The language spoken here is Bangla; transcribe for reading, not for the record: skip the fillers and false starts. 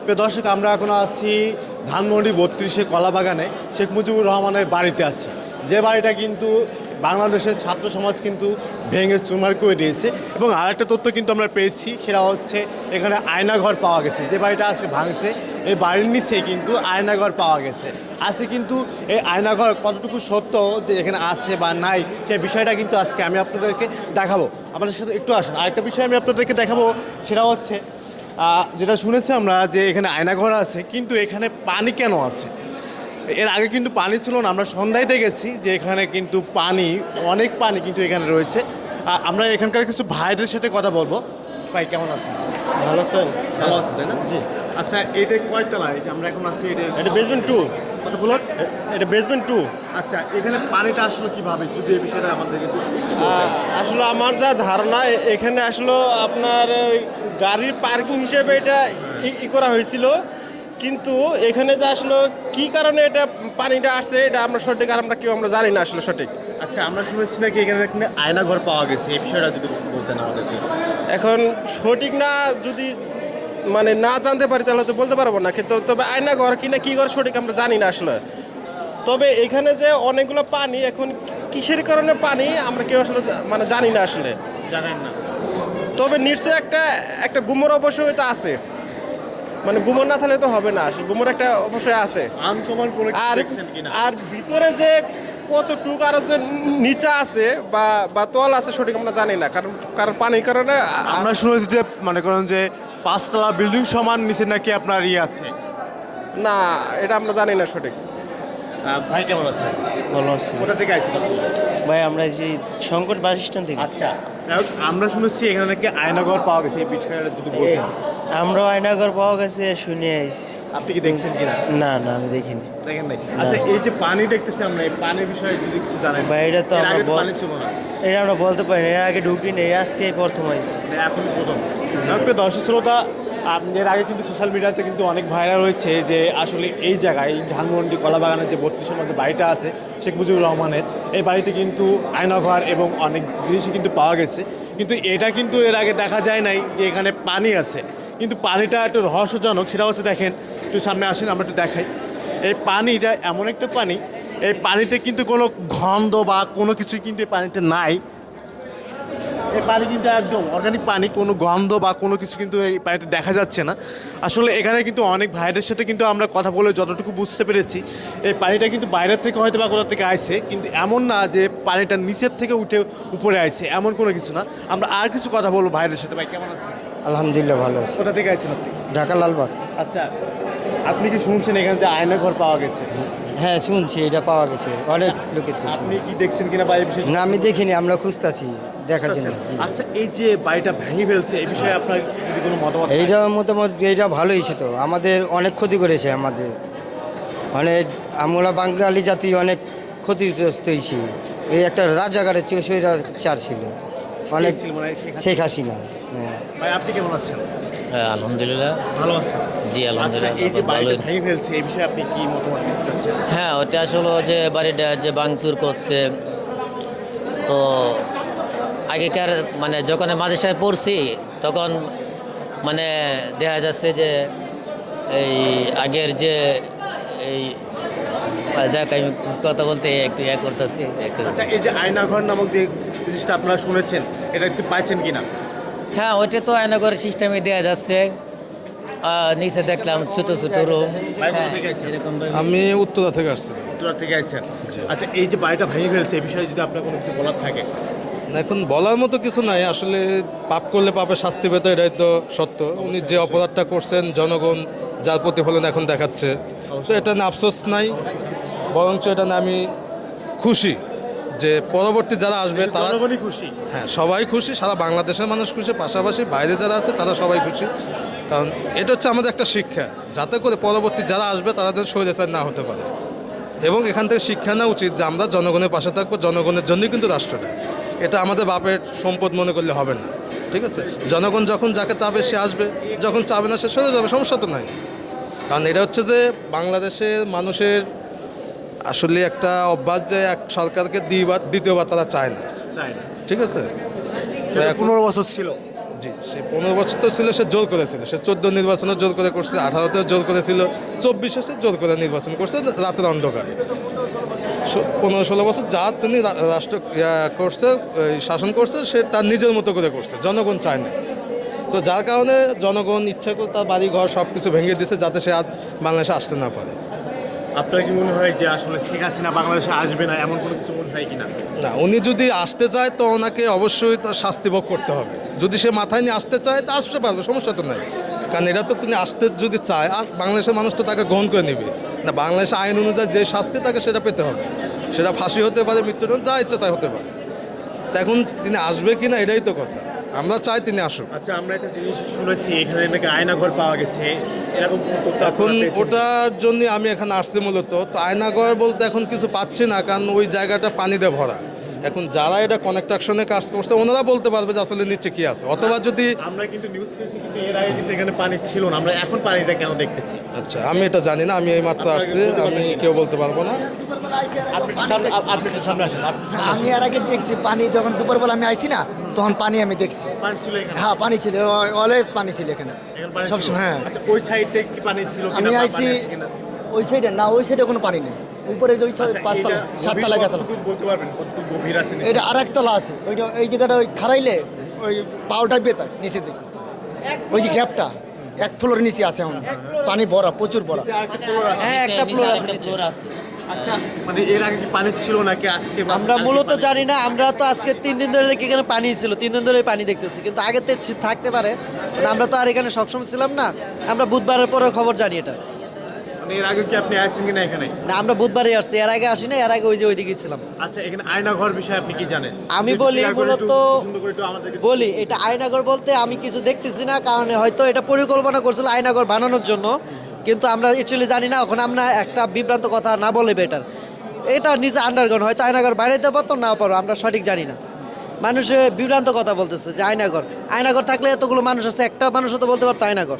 প্রিয় দর্শক, আমরা এখন আছি ধানমন্ডি 32-এ কলাবাগানে শেখ মুজিবুর রহমানের বাড়িতে আছি। যে বাড়িটা কিন্তু বাংলাদেশের ছাত্র সমাজ কিন্তু ভেঙে চুরমার করে দিয়েছে। এবং আরেকটা তথ্য কিন্তু আমরা পেয়েছি, সেটা হচ্ছে এখানে আয়নাঘর পাওয়া গেছে। যে বাড়িটা আছে ভাঙছে, এই বাড়ির নিচে কিন্তু আয়নাঘর পাওয়া গেছে। আছে কিন্তু এই আয়নাঘর কতটুকু সত্য যে এখানে আছে বা নাই, সেই বিষয়টা কিন্তু আজকে আমি আপনাদেরকে দেখাবো। আমাদের সাথে একটু আসুন। আরেকটা বিষয় আমি আপনাদেরকে দেখাবো, সেটা হচ্ছে যেটা শুনেছি আমরা যে এখানে আয়নাঘর আছে, কিন্তু এখানে পানি কেন আছে? এর আগে কিন্তু পানি ছিল না। আমরা সন্ধ্যায় দেখেছি যে এখানে কিন্তু পানি, অনেক পানি কিন্তু এখানে রয়েছে। আমরা এখানকার কিছু ভাইদের সাথে কথা বলবো। ভাই কেমন আছেন? ভালো আছেন? ভালো আছেন তাই না? জি। আচ্ছা, এটা কয়তলায় যে আমরা এখন আছি? এটা বেসমেন্ট 2। কত ফ্লোর? এটা বেসমেন্ট 2। আচ্ছা, এখানে পানিটা আসলে কিভাবে, যদি এই বিষয়টা আমাদেরকে একটু আসলে আমার যা ধারণা এখানে আসলে আপনার ওই গাড়ির পার্কিং হিসেবে এটা করা হয়েছিল, কিন্তু এখানে যে আসলে কি কারণে এটা পানিটা আসছে এটা আমরা সঠিক আমরা কেউ আমরা জানি না আসলে সঠিক। আচ্ছা, আমরা শুনেছি নাকি এখানে একটা আয়নাঘর পাওয়া গেছে, এই বিষয়টা যদি বলতেন আমাদেরকে। এখন সঠিক না যদি মানে না জানতে পারি তাহলে তো বলতে পারবো না, কিন্তু তবে আয়না ঘর কিনা কি ঘর সঠিক আমরা জানি না আসলে। তবে এখানে যে অনেকগুলো পানি, এখন কিসের কারণে পানি আমরা কেউ আসলে মানে জানি না আসলে, জানেন না? তবে নিশ্চয়ই একটা গুমর অবশ্যই তো আছে, মানে গুমর না থাকলে তো হবে না, আসলে গুমর একটা অবশ্যই আছে। আনকমন কোনো কিছু আর দেখছেন কিনা? আর ভিতরে যে কতটুক আরো যে নিচে আছে বা তল আছে সঠিক আমরা জানি না, কারণ পানির কারণে আমরা শুনেছি যে মনে করেন যে 5 তলা বিল্ডিং সমান নিচে নাকি আপনার আছে। না, এটা আমরা জানি না সঠিক। ভাই কেমন আছেন? ভালো আছি কোথা থেকে আইছেন আপনি? ভাই, আমরা যে সংকট বাস স্ট্যান্ড থেকে। আচ্ছা, আমরা শুনেছি এখানে নাকি আয়নাঘর পাওয়া গেছে, এই বিষয়টা যদি এ, বলতেন। আমরাও আয়নাঘর পাওয়া গেছে, শুনে আইছি। আপনি কি দেখছেন কিনা? না না, আমি দেখিনি। দেখেন নাই? আচ্ছা, এই যে পানি দেখতেছি আমরা, এই পানির বিষয়ে যদি কিছু জানেন। ভাই, এটা তো এর আমরা আগে তো পানি ছিল না, এটা আমরা বলতে পারি না, এর আগে ঢুকিনি, আজকে প্রথম আইছি। মানে এখন প্রথম। প্রিয় দর্শক শ্রোতা, এর আগে কিন্তু সোশ্যাল মিডিয়াতে কিন্তু অনেক ভাইরাল হয়েছে যে আসলে এই জায়গায়, এই ধানমন্ডি কলাবাগানের যে 32-এর মধ্যে বাড়িটা আছে শেখ মুজিবুর রহমানের, এই বাড়িতে কিন্তু আয়নাঘর এবং অনেক জিনিসই কিন্তু পাওয়া গেছে। কিন্তু এটা কিন্তু এর আগে দেখা যায় নাই যে এখানে পানি আছে। কিন্তু পানিটা একটু রহস্যজনক। সেটা হচ্ছে, দেখেন একটু সামনে আসেন, আমরা একটু দেখাই। এই পানিটা এমন একটা পানি, এই পানিতে কিন্তু কোনো গন্ধ বা কোনো কিছুই কিন্তু এই পানিতে নাই। এই পানি কিন্তু একদম অর্গানিক পানি, কোনো গন্ধ বা কোনো কিছু কিন্তু এই পানিতে দেখা যাচ্ছে না। আসলে এখানে কিন্তু অনেক ভাইদের সাথে কিন্তু আমরা কথা বলে যতটুকু বুঝতে পেরেছি, এই পানিটা কিন্তু বাইরের থেকে হয়তো বা কোথা থেকে আসছে, কিন্তু এমন না যে পানিটা নিচের থেকে উঠে উপরে আসছে, এমন কোনো কিছু না। আমরা আর কিছু কথা বলবো ভাইদের সাথে। ভাই কেমন আছেন? আলহামদুলিল্লাহ ভালো আছি। কোথা থেকে আসছেন আপনি? ঢাকা লালবাগ। আচ্ছা, আপনি কি শুনছেন এখানে যে আয়নাঘর পাওয়া গেছে? হ্যাঁ, শুনছি এটা পাওয়া গেছে, অনেক লোকের থেকে। আপনি কি দেখছেন কিনা বা এই বিষয়ে? না, আমি দেখিনি, আমরা খুঁজতেছি দেখার জন্য। জি। আচ্ছা, এই যে বাড়িটা ভেঙে ফেলছে, এই বিষয়ে আপনার যদি কোনো মতামত থাকে? এইটা মোটামুটি এইটা ভালোই ছিল, আমাদের অনেক ক্ষতি করেছে। আমাদের অনেক, আমরা বাঙালি জাতি অনেক ক্ষতিগ্রস্ত হয়েছি। এই একটা রাজাকারের চার ছিল অনেক, ছিল মানে শেখ হাসিনা। হ্যাঁ। ভাই আপনি কেমন আছেন? হ্যাঁ, আলহামদুলিল্লাহ ভালো আছেন? জি আচ্ছা, আলহামদুলিল্লাহ এই যে বাড়িটা ভালোই। ভেঙে ফেলছে, এই বিষয়ে আপনি কি মতামত দিতে চাচ্ছেন? হ্যাঁ, ওটা আসলে যে বাড়িটা যে ভাঙচুর করছে, তো আগেকার মানে যখন মাঝে সাহেব পড়ছি তখন মানে দেখা যাচ্ছে যে এই আগের যে এই যাক, আমি কথা বলতে একটু করতেছি। আচ্ছা, এই যে আয়নাঘর নামক যে জিনিসটা আপনারা শুনেছেন, এটা একটু পাইছেন কিনা? হ্যাঁ, ওইটা তো আয়নাঘর সিস্টেমে দেওয়া যাচ্ছে। নিচে দেখলাম ছোট ছোট রুম। ভাই কোথা থেকে আইছেন? এরকম আমি উত্তরা থেকে আসছি। উত্তরা থেকে আইছেন? আচ্ছা, এই যে বাড়িটা ভেঙে ফেলছে, এই বিষয়ে যদি আপনার কোনো কিছু বলার থাকে। এখন বলার মতো কিছু নাই, আসলে পাপ করলে পাপের শাস্তি পেতে, এটাই তো সত্য। উনি যে অপরাধটা করছেন, জনগণ যার প্রতিফলন এখন দেখাচ্ছে, তো এটা না আফসোস নাই, বরঞ্চ এটা না আমি খুশি যে পরবর্তী যারা আসবে তারা, জনগণই খুশি। হ্যাঁ সবাই খুশি, সারা বাংলাদেশের মানুষ খুশি, পাশাপাশি বাইরে যারা আছে তারা সবাই খুশি। কারণ এটা হচ্ছে আমাদের একটা শিক্ষা, যাতে করে পরবর্তী যারা আসবে তারা যেন স্বৈরাচার না হতে পারে। এবং এখান থেকে শিক্ষা নেওয়া উচিত যে আমরা জনগণের পাশে থাকবো, জনগণের জন্যই কিন্তু রাষ্ট্রটা। এটা আমাদের বাপের সম্পদ মনে করলে হবে না, ঠিক আছে? জনগণ যখন যাকে চাবে সে আসবে, যখন চাবে না সে সরে যাবে, সমস্যা তো নাই। কারণ এটা হচ্ছে যে বাংলাদেশের মানুষের আসলে একটা অভ্যাস যে এক সরকারকে দ্বিতীয়বার তারা চায় না, চাই না, ঠিক আছে? সেটা 15 বছর ছিল। জি, সে 15 বছর তো ছিল, সে জোর করেছিল, সে 14 নির্বাচনে জোর করে করছে, 18তেও জোর করেছিল, 24-এ সে জোর করে নির্বাচন করছে রাতের অন্ধকারে। 15-16 বছর যা তিনি রাষ্ট্র করছে, শাসন করছে, সে তার নিজের মতো করে করছে, জনগণ চায় না। তো যার কারণে জনগণ ইচ্ছা করে তার বাড়ি ঘর সব কিছু ভেঙে দিছে যাতে সে আর বাংলাদেশে আসতে না পারে। আপনার কি মনে হয় যে আসলে শেখ হাসিনা বাংলাদেশে আসবে না, এমন কোনো কিছু মনে হয় কিনা? না, উনি যদি আসতে চায় তো ওনাকে অবশ্যই তার শাস্তি ভোগ করতে হবে। যদি সে মাথায় নিয়ে আসতে চায় তা আসতে পারবে, সমস্যা তো নাই। কারণ এটা তো তিনি আসতে যদি চায়, আর বাংলাদেশের মানুষ তো তাকে গ্রহণ করে নেবে না। বাংলাদেশের আইন অনুযায়ী যে শাস্তি তাকে সেটা পেতে হবে, সেটা ফাঁসি হতে পারে, মৃত্যুদণ্ড, যা ইচ্ছা তাই হতে পারে। তা এখন তিনি আসবে কি না এটাই তো কথা, আমরা চাই তিনি আসুক। আচ্ছা, আমরা একটা জিনিস শুনেছি এখানে নাকি আয়নাঘর পাওয়া গেছে, এরকম কোনো তথ্য এখন আপনারা পেয়েছেন? ওটার জন্য আমি এখানে আসছি মূলত। তো আয়নাঘর বলতে এখন কিছু পাচ্ছি না, কারণ ওই জায়গাটা পানিতে ভরা। এখন যারা এটা কনস্ট্রাকশনে কাজ করছে ওনারা বলতে পারবে যে আসলে নিচে কি আছে, অথবা যদি আমরা কিন্তু নিউজ পেয়েছি কিন্তু এর আগে কিন্তু এখানে পানি ছিল না, আমরা এখন পানিটা কেন দেখতেছি? আচ্ছা, আমি এটা জানি না, আমি এই মাত্র আসছি, আমি কেউ বলতে পারবো না। আপনি একটু সামনে আসেন, আপনি সামনে আসেন। আমি এর আগে দেখছি পানি, যখন দুপুরবেলা আমি আইছি না, তখন পানি আমি দেখছি। পানি ছিল এখানে? হ্যাঁ, পানি ছিল, অলওয়েজ পানি ছিল এখানে এখানে পানি ছিল? সবসময়। হ্যাঁ, আচ্ছা, ওই সাইডে কি পানি ছিল কিনা আমি বা আইছি পানি আছে কিনা? ওই সাইডে না, ওই সাইডে কোনো পানি নেই। উপরে যে ওই আচ্ছা, 5তলা এটা 7তলা গভীর গেছিলাম। কতটুকু বলতে পারবেন কতটুকু গভীর আছে নিচে? এটা আর একতলা আছে, ওইটা এই জায়গাটা ওই খারাইলে ওই পাওটা বেচায় নিচে দিকে, ওই যে গ্যাপটা 1 ফ্লোর নিচে আছে এখন, পানি ভরা, প্রচুর ভরা। আর একটা floor আছে। হ্যাঁ, একটা নিচে ফ্লোর আছে আরেকটা নিচে। floor আছে। আচ্ছা, মানে এর আগে কি পানি ছিল নাকি আজকে বা আমরা কালকে মূলত পানি? জানি না, আমরা তো আজকে 3 দিন ধরে দেখি এখানে পানি ছিল, 3 দিন ধরে পানি দেখতেছি, কিন্তু আগে তো থাকতে পারে, কারণ আমরা তো আর এখানে সবসময় ছিলাম না। আমরা বুধবারের পরে খবর জানি এটা। মানে এর আগে কি আপনি আসছেন কিনা এখানে? না, আমরা বুধবারে আসছি, এর আগে আসি না, এর আগে ওইদিকে ছিলাম। আচ্ছা, এখানে আয়নাঘর বিষয়ে আপনি কি জানেন? আমি একটু বলি clear করে মূলত একটু সুন্দর করে একটু আমাদেরকে বলি, এটা আয়নাঘর বলতে আমি কিছু দেখতেছি না, কারণ হয়তো এটা পরিকল্পনা করছিল আয়নাঘর বানানোর জন্য, কিন্তু আমরা অ্যাকচুয়ালি জানি না। ওখানে আমরা একটা বিভ্রান্ত কথা না বলে বেটার। এটা নিজে আন্ডারগ্রাউন্ড, হয়তো আয়নাঘর বাড়াইতে পারতো, না পারো, আমরা সঠিক জানি না। মানুষে বিভ্রান্ত কথা বলতেছে যে আয়নাঘর, আয়নাঘর থাকলে এতগুলো মানুষ আছে, একটা মানুষও তো বলতে পারতো আয়নাঘর।